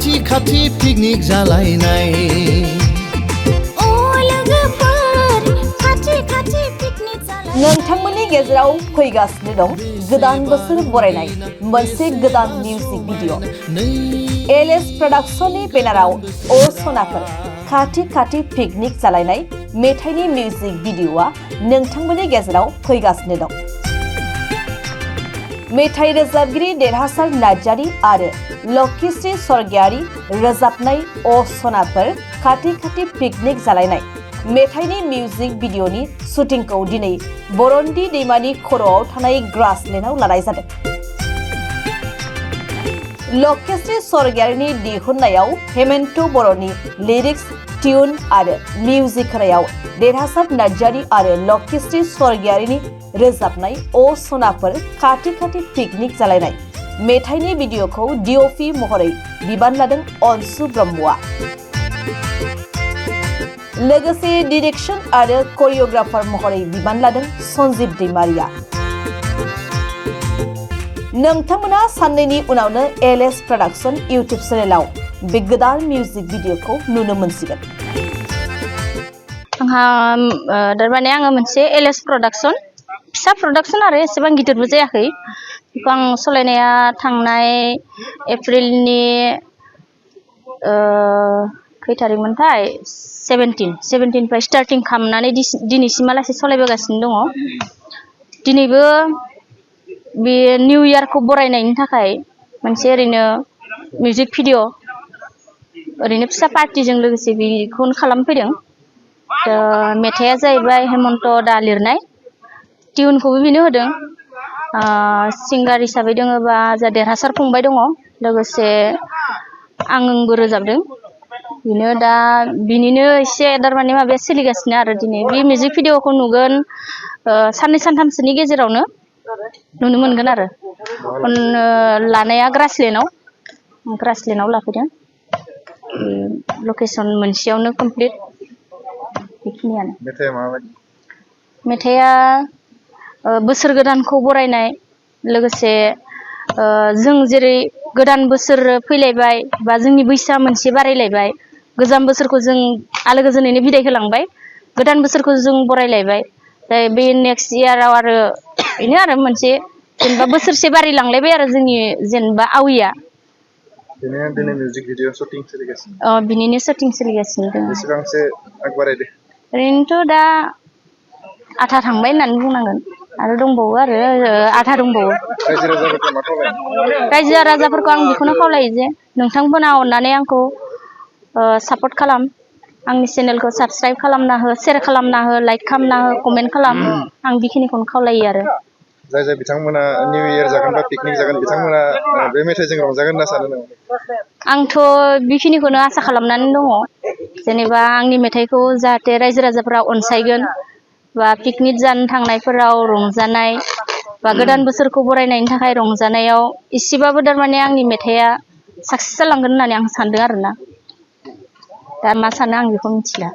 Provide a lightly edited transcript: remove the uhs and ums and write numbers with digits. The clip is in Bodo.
खाथि खाथि पिकनिक जालायनाय नोंथांमोननि गेजेराव फैगासिनो दं गोदान बोसोर बरायनाय मोनसे गोदान मिउजिक भिडिअ एलएस प्रडाक्शननि बेनाराव अ सनाफोर खाथि खाथि पिकनिक जालायनाय मेथाइनि मिउजिक भिडिअआ नोंथांमोननि गेजेराव फैगासिनो दं। मेथाइ रोजाबगिरि देरहासार नार्जारी आरो लक्षिश्री स्वर्गियारी रोजाबनाय अ सनाफोर खाथि खाथि पिकनिक जालायनाय मेथाइनि मिउजिक भिडिअनि शुटिंखौ दिनै बरन्दी दैमानि खर'आव थानाय ग्रासलेन्डआव लानाय जादों। लक्षिश्री स्वर्गियारीनि दिहुननायाव हेमन्त बर'नि लिरिक्स ट्यून आरो मिउजिक होनायाव देरहासार नार्जारी आरो लक्षिश्री स्वर्गियारीनि रोजाबनाय अ सनाफोर खाथि खाथि पिकनिक जालायनाय मेथाइनि भिडिअखौ डिअपि महरै बिबान लादों अनसु ब्रह्मआ। लोगोसे डिरेक्शन आरो करियोग्राफार महरै बिबान लादों सन्जीब दैमारिया। नोंथांमोना साननैनि उनावनो एलएस प्रडाक्शन इउट्यूब चेनेलाव बे गोदान मिउजिक भिडिअखौ नुनो मोनसिगोन। थारमाने आङो मोनसे एलएस प्रडाक्शन फिसा प्रडाक्शन आरो एसेबां गिदिरबो जायाखै बेखौ आं सालायनाया थांनाय एप्रिलनि खै थारिखमोनथाय 17 निफ्राय स्टार्टिं खालामनानै दिनैसिमहालागै सालायबोगासिनो दङ। दिनैबो बे निउ इयारखौ बरायनायनि थाखाय मोनसे ओरैनो मिउजिक भिडिअ ओरैनो फिसा पार्टिजों लोगोसे बेखौनो खालामफैदों। मेथाइया जाहैबाय हेमन्त दा लिरनाय टिउनखौबो बेनो होदों। सिंगार हिसाबै दङबा जा देरहासार फंबाय दङ लोगोसे आंबो रोजाबदों बेनो दा बिनिनो एसे थारमाने माबाया सोलिगासिनो आरो दिनै बे मिउजिक भिडिअखौ नुगोन साननै सानथामसोनि गेजेरावनो नुनो मोनगोन आरो लानाया ग्रासलेन्डआव लाफैदों। लकेसन मोनसेयावनो कमप्लिट बेखिनियानो। मेथाइया बोसोर गोदानखौ बरायनाय लोगोसे जों जेरै गोदान बोसोर फैलायबाय बा जोंनि बैसोआ मोनसे बारायलायबाय गोजाम बोसोरखौ जों आलो गोजोनैनो बिदाय होलांबाय गोदान बोसोरखौ जों बरायलायबाय बे नेक्स्ट इयाराव आरो बेनो आरो मोनसे जेनेबा बोसोरसे बारायलांलायबाय आरो जोंनि जेनेबा आविया दिनै मिउजिक भिडिअ शुटिं सोलिगासिनो बिनिनो शुटिं सोलिगासिनो दङ। बेसेबांसो आगबारायदो? ओरैनोथ' दा आधा थांबाय होननानै बुंनांगोन आरो दंबावो आरो आधा दंबावो। रायजो राजाफोरखौ आं बेखौनो खावलायो जे नोंथांमोना अननानै आंखौ सापर्ट खालाम आंनि चेनेलखौ साबस्क्राइब खालामना हो शेयार खालामना हो लाइक खालामना हो कमेन्ट खालाम आं बेखिनिखौनो खावलायो आरो जाय बिथांमोना निउ इयार जागोन बा पिकनिक जागोन बिथांमोना बे मेथाइजों रंजागोन होनना सानो नामा? आंथ' बेखिनिखौनो आसा खालामनानै दङ जेनेबा आंनि मेथाइखौ जाहाथे रायजो राजाफोरा अनसायगोन बा पिकनिक जानो थांनायफोराव रंजानाय बा गोदान बोसोरखौ बरायनायनि थाखाय रंजानायाव एसेबाबो थारमाने आंनि मेथाइया साक्सेस जालांगोन होननानै आं सानदों आरोना दा मा सानो आं बेखौ मिथिला।